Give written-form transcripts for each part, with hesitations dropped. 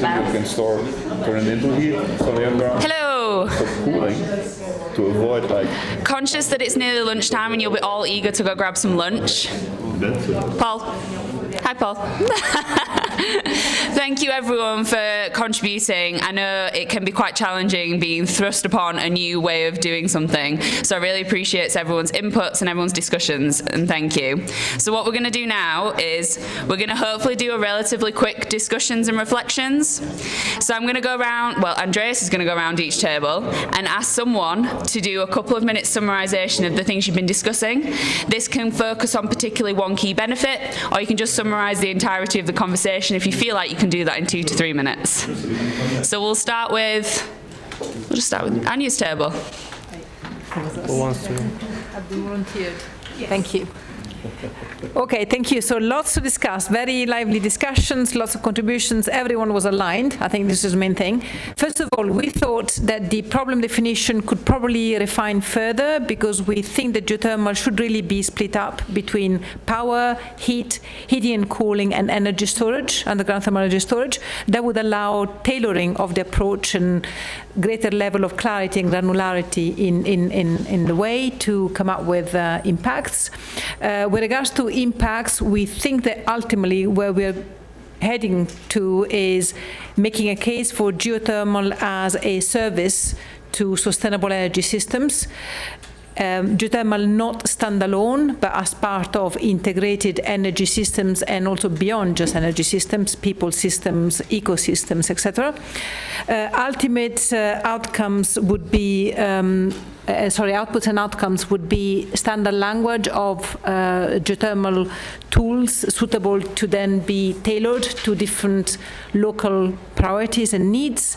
you can turn it into heat from the underground. Hello. For cooling, to avoid like... Conscious that it's nearly lunchtime and you'll be all eager to go grab some lunch. Paul. Hi, Paul. Thank you, everyone, for contributing. I know it can be quite challenging being thrust upon a new way of doing something, so I really appreciate everyone's inputs and everyone's discussions, and thank you. So what we're going to do now is we're going to hopefully do a relatively quick discussions and reflections. So I'm going to go around, well, Andreas is going to go around each table and ask someone to do a couple of minutes summarisation of the things you've been discussing. This can focus on particularly one key benefit, or you can just summarise the entirety of the conversation if you feel like you can do that in 2 to 3 minutes. So we'll just start with Anya's table. Who wants to? I've been volunteered. Yes. Thank you. Okay, thank you. So lots to discuss, very lively discussions, lots of contributions. Everyone was aligned. I think this is the main thing. First of all, we thought that the problem definition could probably refine further because we think that geothermal should really be split up between power, heating and cooling, and energy storage, underground thermal energy storage. That would allow tailoring of the approach and greater level of clarity and granularity in the way to come up with impacts. With regards to impacts, we think that ultimately where we're heading to is making a case for geothermal as a service to sustainable energy systems. Geothermal not standalone, but as part of integrated energy systems and also beyond just energy systems, people systems, ecosystems, etc. Ultimate outcomes would be outputs and outcomes would be standard language of geothermal tools suitable to then be tailored to different local priorities and needs.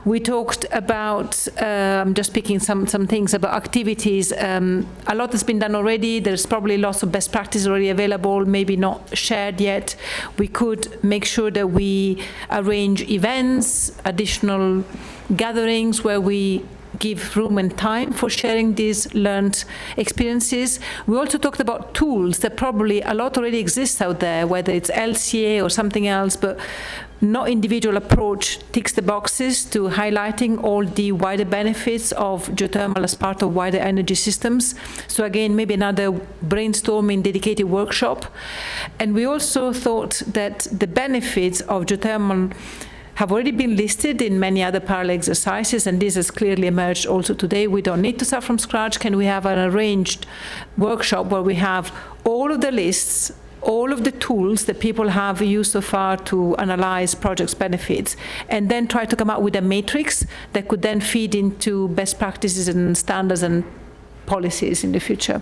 We talked about, I'm just picking some things about activities. A lot has been done already. There's probably lots of best practices already available, maybe not shared yet. We could make sure that we arrange events, additional gatherings where we give room and time for sharing these learned experiences. We also talked about tools that probably a lot already exists out there, whether it's LCA or something else, but no individual approach ticks the boxes to highlighting all the wider benefits of geothermal as part of wider energy systems. So again, maybe another brainstorming dedicated workshop. And we also thought that the benefits of geothermal have already been listed in many other parallel exercises, and this has clearly emerged also today. We don't need to start from scratch. Can we have an arranged workshop where we have all of the lists, all of the tools that people have used so far to analyze projects' benefits, and then try to come up with a matrix that could then feed into best practices and standards and policies in the future.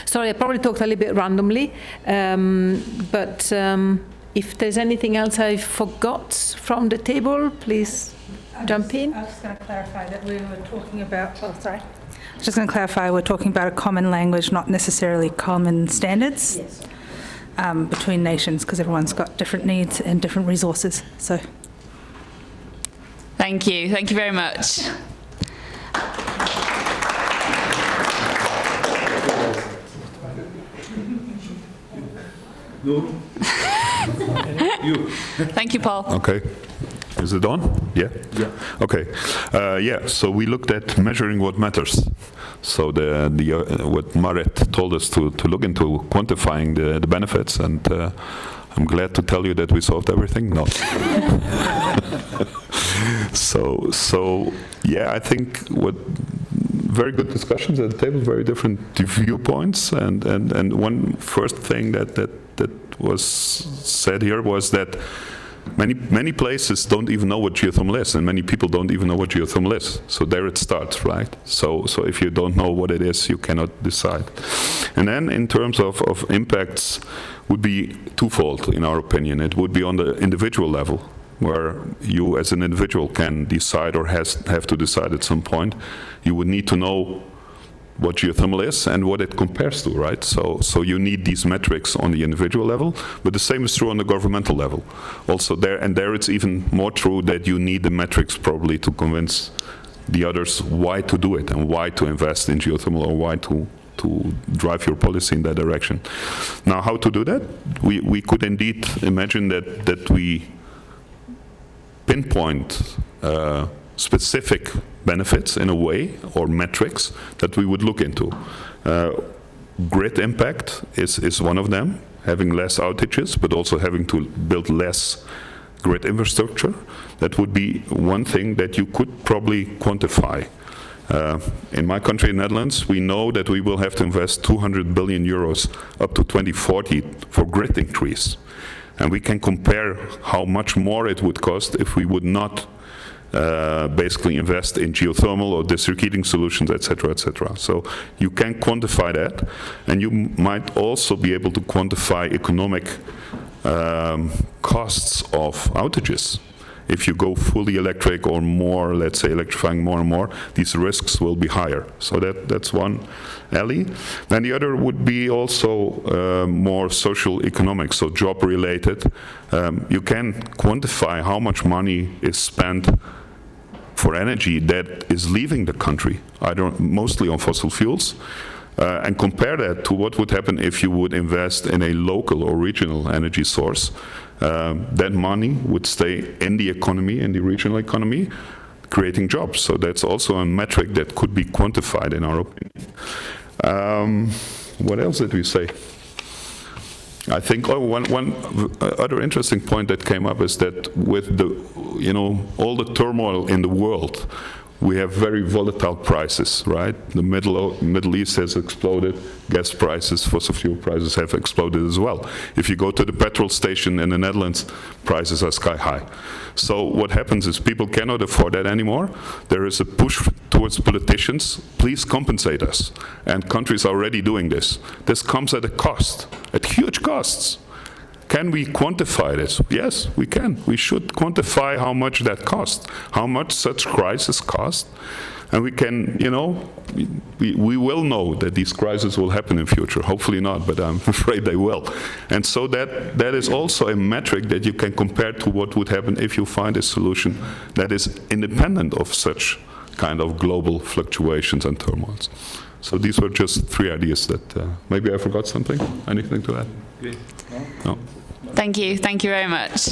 Sorry, I probably talked a little bit randomly, but if there's anything else I forgot from the table, please jump in. I was just going to clarify that we were talking about, just going to clarify, we're talking about a common language, not necessarily common standards. Yes. Between nations, because everyone's got different needs and different resources. So, Thank you very much. No. You. Thank you, Paul. Okay. Is it on? Yeah? Yeah. Okay. So we looked at measuring what matters. So what Marit told us to look into quantifying the benefits, and I'm glad to tell you that we solved everything. No. So I think what very good discussions at the table, very different viewpoints, and one first thing that was said here was that many places don't even know what geothermal is, and many people don't even know what geothermal is. So there it starts, right? So if you don't know what it is, you cannot decide. And then in terms of impacts, would be twofold in our opinion. It would be on the individual level, where you as an individual can decide or have to decide at some point. You would need to know what geothermal is and what it compares to, right? So you need these metrics on the individual level, but the same is true on the governmental level. Also there it's even more true that you need the metrics probably to convince the others why to do it and why to invest in geothermal or why to drive your policy in that direction. Now, how to do that? We could indeed imagine that we pinpoint specific benefits in a way, or metrics, that we would look into. Grid impact is one of them, having less outages, but also having to build less grid infrastructure. That would be one thing that you could probably quantify. In my country, Netherlands, we know that we will have to invest 200 billion euros up to 2040 for grid increase. And we can compare how much more it would cost if we would not basically invest in geothermal or district heating solutions, etc., etc. So you can quantify that, and you might also be able to quantify economic costs of outages. If you go fully electric or more, let's say electrifying more and more, these risks will be higher. So that's one alley. Then the other would be also more social economic, so job related. You can quantify how much money is spent for energy that is leaving the country, mostly on fossil fuels, and compare that to what would happen if you would invest in a local or regional energy source. That money would stay in the economy, in the regional economy, creating jobs. So that's also a metric that could be quantified, in our opinion. What else did we say? I think one other interesting point that came up is that with all the turmoil in the world, we have very volatile prices, right? The Middle East has exploded, gas prices, fossil fuel prices have exploded as well. If you go to the petrol station in the Netherlands, prices are sky high. So what happens is people cannot afford that anymore. There is a push towards politicians, please compensate us. And countries are already doing this. This comes at a cost, at huge costs. Can we quantify this? Yes, we can. We should quantify how much that costs, how much such crisis cost. And we can, we will know that these crises will happen in future. Hopefully not, but I'm afraid they will. And so that is also a metric that you can compare to what would happen if you find a solution that is independent of such kind of global fluctuations and turmoils. So these were just 3 ideas that, maybe I forgot something? Anything to add? No? Thank you very much.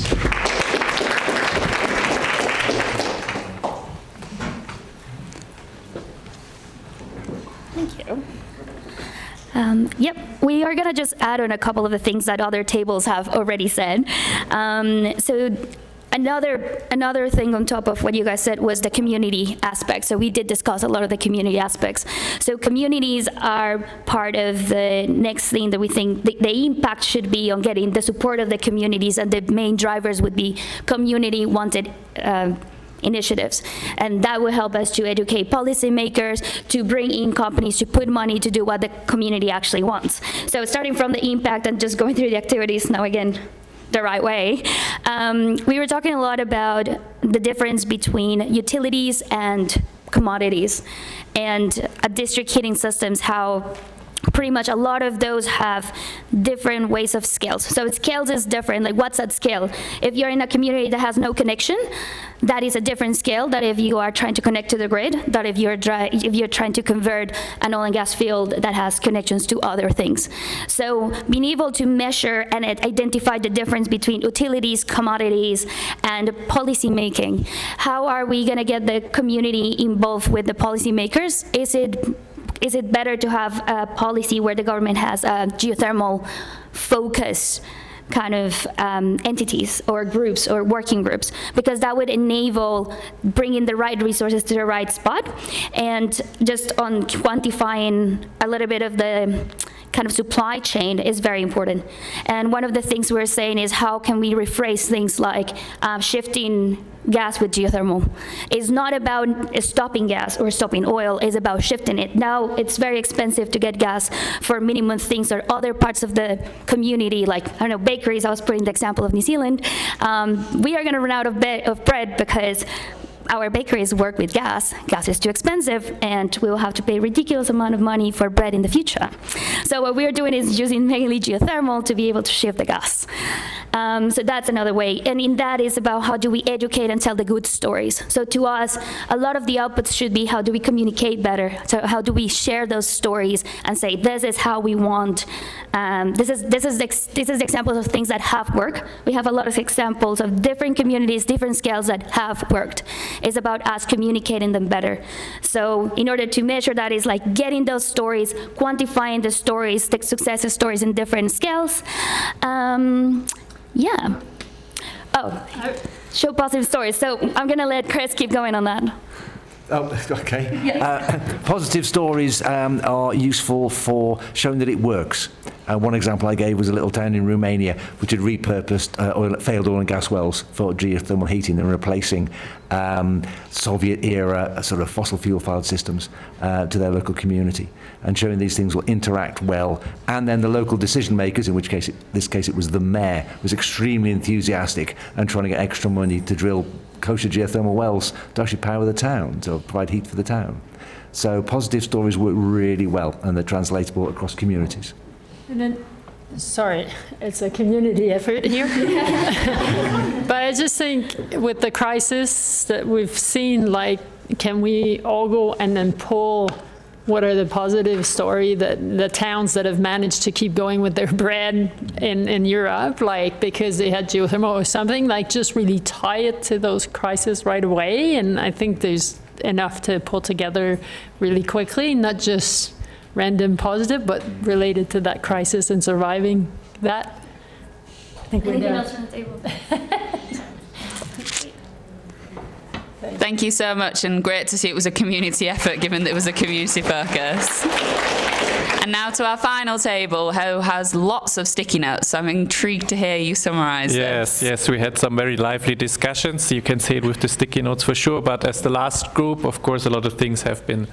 Thank you. Yep, we are going to just add on a couple of the things that other tables have already said. So another thing on top of what you guys said was the community aspect. So we did discuss a lot of the community aspects. So communities are part of the next thing that we think the impact should be on getting the support of the communities, and the main drivers would be community-wanted initiatives. And that will help us to educate policymakers, to bring in companies, to put money to do what the community actually wants. So starting from the impact and just going through the activities now again, the right way. We were talking a lot about the difference between utilities and commodities, and district heating systems, how pretty much a lot of those have different ways of scales. So scales is different, like what's that scale? If you're in a community that has no connection, that is a different scale than if you are trying to connect to the grid, that if you're trying to convert an oil and gas field that has connections to other things. So being able to measure and identify the difference between utilities, commodities, and policy making. How are we gonna get the community involved with the policymakers? Is it better to have a policy where the government has a geothermal focus kind of entities or groups or working groups, because that would enable bringing the right resources to the right spot? And just on quantifying a little bit of the kind of supply chain is very important. And one of the things we're saying is how can we rephrase things like shifting gas with geothermal. It's not about stopping gas or stopping oil, it's about shifting it. Now it's very expensive to get gas for minimum things, or other parts of the community, like, I don't know, bakeries. I was putting the example of New Zealand. We are gonna run out of bread because our bakeries work with gas. Gas is too expensive, and we will have to pay a ridiculous amount of money for bread in the future. So what we're doing is using mainly geothermal to be able to shift the gas. So that's another way. And in that is about how do we educate and tell the good stories. So to us, a lot of the outputs should be how do we communicate better? So how do we share those stories and say, this is how we want, this is the examples of things that have worked. We have a lot of examples of different communities, different scales that have worked. It's about us communicating them better. So in order to measure that is like getting those stories, quantifying the stories, the success stories in different scales. Yeah. Oh, show positive stories. So I'm going to let Chris keep going on that. Oh, okay. Positive stories are useful for showing that it works. One example I gave was a little town in Romania which had repurposed failed oil and gas wells for geothermal heating and replacing Soviet-era sort of fossil fuel-fired systems to their local community, and showing these things will interact well. And then the local decision makers, in which case, this case it was the mayor, was extremely enthusiastic and trying to get extra money to drill kosher geothermal wells to actually power the town, to provide heat for the town. So positive stories work really well, and they're translatable across communities. And then, sorry, it's a community effort here. But I just think with the crisis that we've seen, like, can we all go and then pull what are the positive story that the towns that have managed to keep going with their bread in Europe, like because they had geothermal or something, like just really tie it to those crises right away. And I think there's enough to pull together really quickly, not just random positive, but related to that crisis and surviving that. I think we're there. On the table? Thank you so much, and great to see it was a community effort given that it was a community focus. And now to our final table, who has lots of sticky notes. I'm intrigued to hear you summarise this. Yes, we had some very lively discussions. You can see it with the sticky notes for sure, but as the last group, of course, a lot of things have been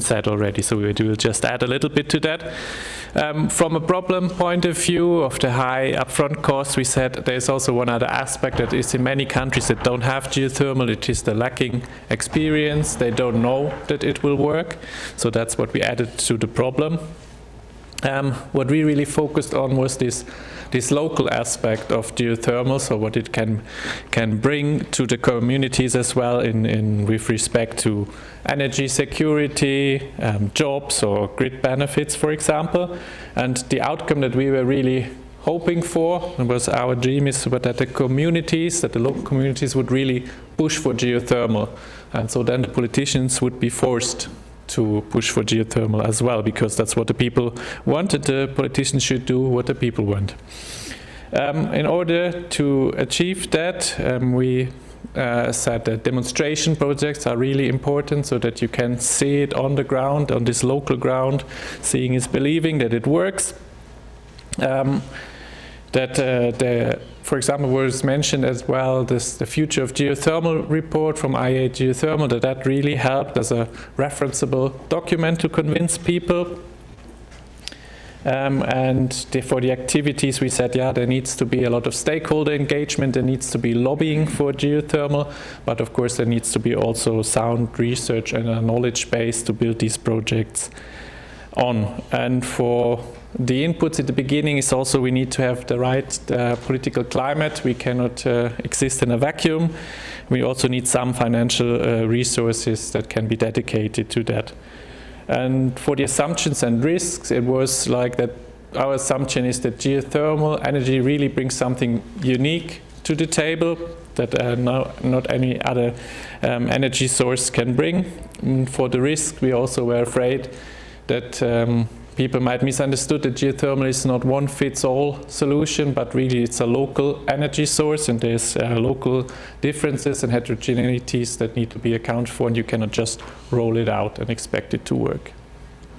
said already, so we will just add a little bit to that. From a problem point of view of the high upfront costs, we said there's also one other aspect that is in many countries that don't have geothermal. It is the lacking experience. They don't know that it will work. So that's what we added to the problem. What we really focused on was this local aspect of geothermal, so what it can bring to the communities as well with respect to energy security, jobs or grid benefits, for example. And the outcome that we were really hoping for, and was our dream, is that the local communities would really push for geothermal. And so then the politicians would be forced to push for geothermal as well, because that's what the people wanted. The politicians should do what the people want. In order to achieve that, we said that demonstration projects are really important, so that you can see it on the ground, on this local ground. Seeing is believing, that it works. For example, was mentioned as well the Future of Geothermal report from IEA Geothermal, that really helped as a referenceable document to convince people. And for the activities, we said, there needs to be a lot of stakeholder engagement, there needs to be lobbying for geothermal, but of course there needs to be also sound research and a knowledge base to build these projects on. And for the inputs at the beginning is also we need to have the right political climate. We cannot exist in a vacuum. We also need some financial resources that can be dedicated to that. And for the assumptions and risks, it was like that our assumption is that geothermal energy really brings something unique to the table that not any other energy source can bring. And for the risk, we also were afraid that people might misunderstood that geothermal is not one-fits-all solution, but really it's a local energy source, and there's local differences and heterogeneities that need to be accounted for, and you cannot just roll it out and expect it to work.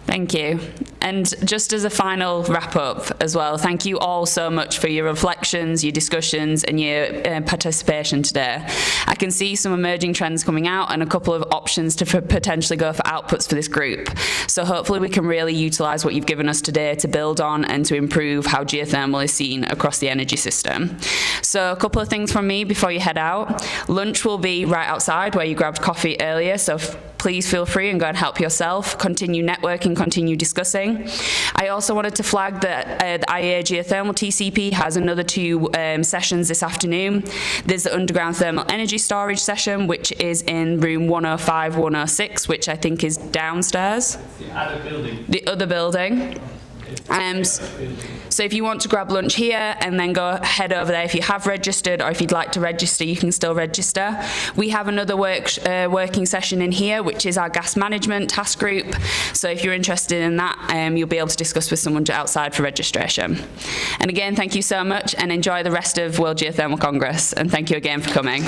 Thank you. And just as a final wrap up as well, thank you all so much for your reflections, your discussions and your participation today. I can see some emerging trends coming out and a couple of options to potentially go for outputs for this group. So hopefully we can really utilise what you've given us today to build on and to improve how geothermal is seen across the energy system. So a couple of things from me before you head out. Lunch will be right outside where you grabbed coffee earlier, so please feel free and go and help yourself. Continue networking, continue discussing. I also wanted to flag that the IEA Geothermal TCP has another 2 sessions this afternoon. There's the underground thermal energy storage session, which is in room 105, 106, which I think is downstairs. The other building. The other building. So if you want to grab lunch here and then go head over there, if you have registered or if you'd like to register, you can still register. We have another working session in here, which is our gas management task group. So if you're interested in that, you'll be able to discuss with someone outside for registration. And again, thank you so much and enjoy the rest of World Geothermal Congress. And thank you again for coming.